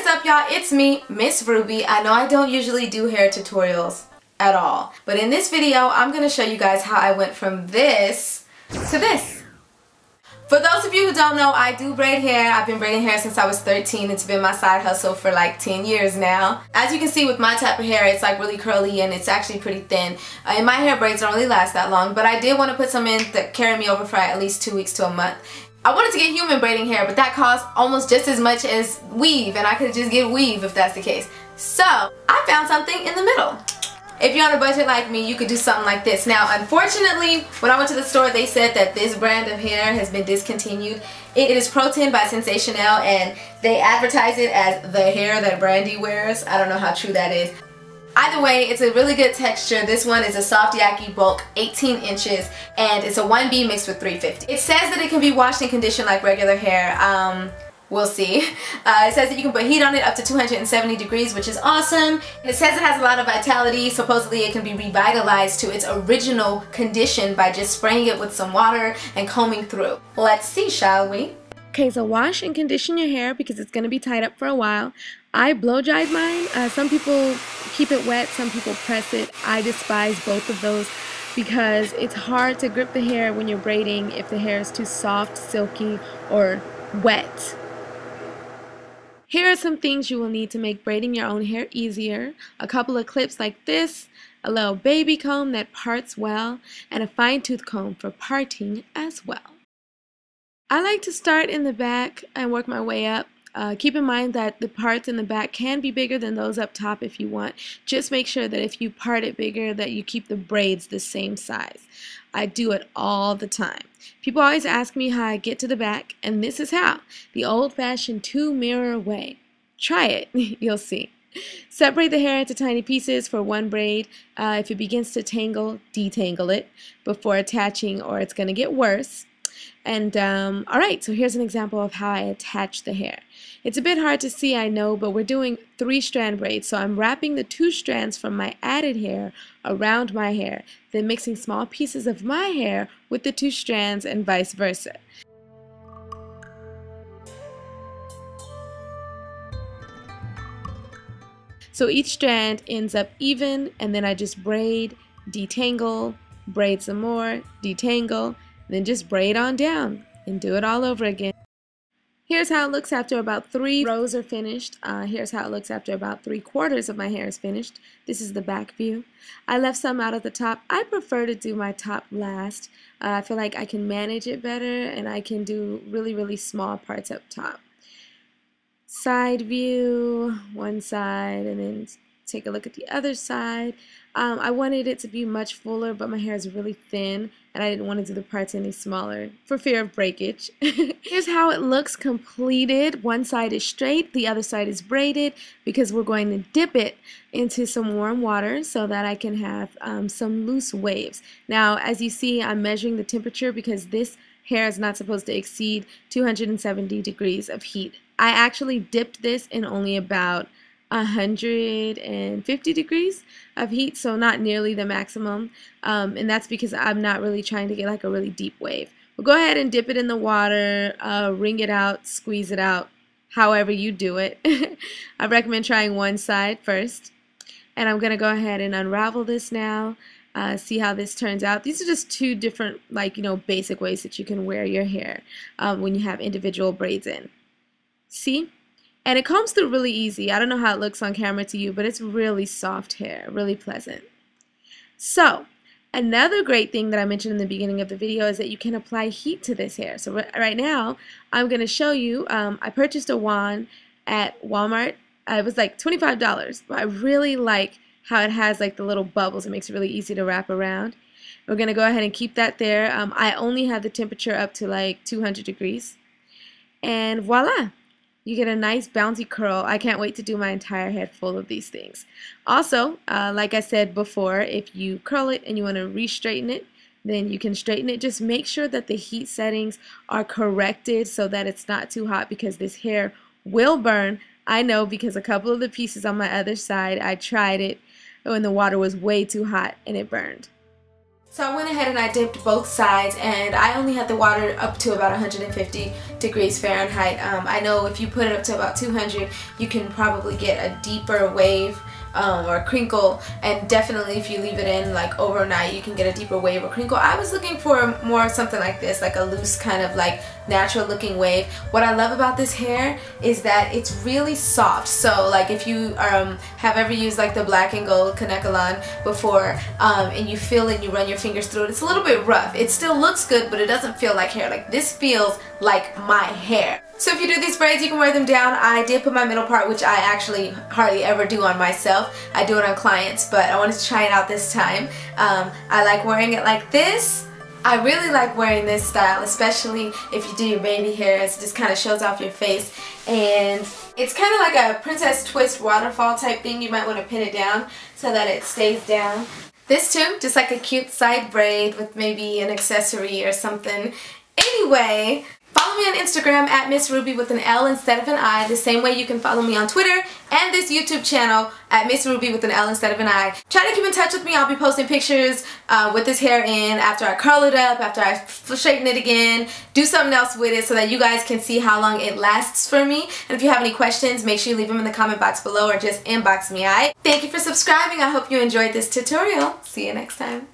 What is up, y'all? It's me, Miss Ruby. I know I don't usually do hair tutorials at all, but in this video I'm going to show you guys how I went from this to this. For those of you who don't know, I do braid hair. I've been braiding hair since I was 13. It's been my side hustle for like 10 years now. As you can see with my type of hair, it's like really curly and it's actually pretty thin. And my hair braids don't really last that long, but I did want to put some in that carry me over for at least 2 weeks to a month. I wanted to get human braiding hair, but that costs almost just as much as weave, and I could just get weave if that's the case. So I found something in the middle. If you're on a budget like me, you could do something like this. Now, unfortunately, when I went to the store, they said that this brand of hair has been discontinued. It is Pro-Ten by Sensational, and they advertise it as the hair that Brandy wears. I don't know how true that is. Either way, it's a really good texture. This one is a soft yaki bulk, 18 inches, and it's a 1B mixed with 350. It says that it can be washed and conditioned like regular hair. We'll see. It says that you can put heat on it up to 270 degrees, which is awesome. And it says it has a lot of vitality. Supposedly it can be revitalized to its original condition by just spraying it with some water and combing through. Let's see, shall we? Okay, so wash and condition your hair because it's going to be tied up for a while. I blow dried mine. Some people keep it wet, some people press it. I despise both of those because it's hard to grip the hair when you're braiding if the hair is too soft, silky, or wet. Here are some things you will need to make braiding your own hair easier. A couple of clips like this, a little baby comb that parts well, and a fine tooth comb for parting as well. I like to start in the back and work my way up. Keep in mind that the parts in the back can be bigger than those up top if you want. Just make sure that if you part it bigger that you keep the braids the same size. I do it all the time. People always ask me how I get to the back, and this is how. The old-fashioned two-mirror way. Try it. You'll see. Separate the hair into tiny pieces for one braid. If it begins to tangle, detangle it before attaching or it's going to get worse. And alright, so here's an example of how I attach the hair. It's a bit hard to see, I know, but we're doing 3-strand braids. So I'm wrapping the 2 strands from my added hair around my hair, then mixing small pieces of my hair with the 2 strands and vice versa. So each strand ends up even, and then I just braid, detangle, braid some more, detangle, then just braid on down and do it all over again. Here's how it looks after about 3 rows are finished. Here's how it looks after about 3/4 of my hair is finished. This is the back view. I left some out at the top. I prefer to do my top last. I feel like I can manage it better and I can do really small parts up top. Side view, one side, and then take a look at the other side. I wanted it to be much fuller, but my hair is really thin and I didn't want to do the parts any smaller for fear of breakage. Here's how it looks completed. One side is straight, the other side is braided because we're going to dip it into some warm water so that I can have some loose waves. Now, as you see, I'm measuring the temperature because this hair is not supposed to exceed 270 degrees of heat. I actually dipped this in only about 150 degrees of heat, so not nearly the maximum, and that's because I'm not really trying to get like a really deep wave. We'll go ahead and dip it in the water, wring it out, squeeze it out, however you do it. I recommend trying one side first, and I'm gonna go ahead and unravel this now. See how this turns out. These are just 2 different, like, basic ways that you can wear your hair when you have individual braids in. See? And it combs through really easy. I don't know how it looks on camera to you, but it's really soft hair, really pleasant. So, another great thing that I mentioned in the beginning of the video is that you can apply heat to this hair. So right now, I'm going to show you, I purchased a wand at Walmart. It was like $25, but I really like how it has like the little bubbles. It makes it really easy to wrap around. We're going to go ahead and keep that there. I only have the temperature up to like 200 degrees. And voila! You get a nice bouncy curl. I can't wait to do my entire head full of these things. Also, like I said before, if you curl it and you want to re-straighten it, then you can straighten it. Just make sure that the heat settings are corrected so that it's not too hot because this hair will burn. I know because a couple of the pieces on my other side, I tried it when the water was way too hot and it burned. So I went ahead and I dipped both sides, and I only had the water up to about 150 degrees Fahrenheit. I know if you put it up to about 200, you can probably get a deeper wave or crinkle, and definitely if you leave it in like overnight, you can get a deeper wave or crinkle. I was looking for more something like this, like a loose kind of like natural looking wave. What I love about this hair is that it's really soft. So like if you have ever used like the black and gold Kanekalon before, and you feel it and you run your fingers through it, it's a little bit rough. It still looks good, but it doesn't feel like hair. Like this feels like my hair. So if you do these braids, you can wear them down. I did put my middle part, which I actually hardly ever do on myself. I do it on clients, but I wanted to try it out this time. I like wearing it like this. I really like wearing this style, especially if you do your baby hairs. It just kind of shows off your face, and it's kind of like a princess twist waterfall type thing. You might want to pin it down so that it stays down. This too, just like a cute side braid with maybe an accessory or something. Anyway, follow me on Instagram at Miss Ruby with an L instead of an I, the same way you can follow me on Twitter and this YouTube channel at Miss Ruby with an L instead of an I. Try to keep in touch with me. I'll be posting pictures with this hair in after I curl it up, after I straighten it again, do something else with it so that you guys can see how long it lasts for me. And if you have any questions, make sure you leave them in the comment box below or just inbox me, alright? Thank you for subscribing. I hope you enjoyed this tutorial. See you next time.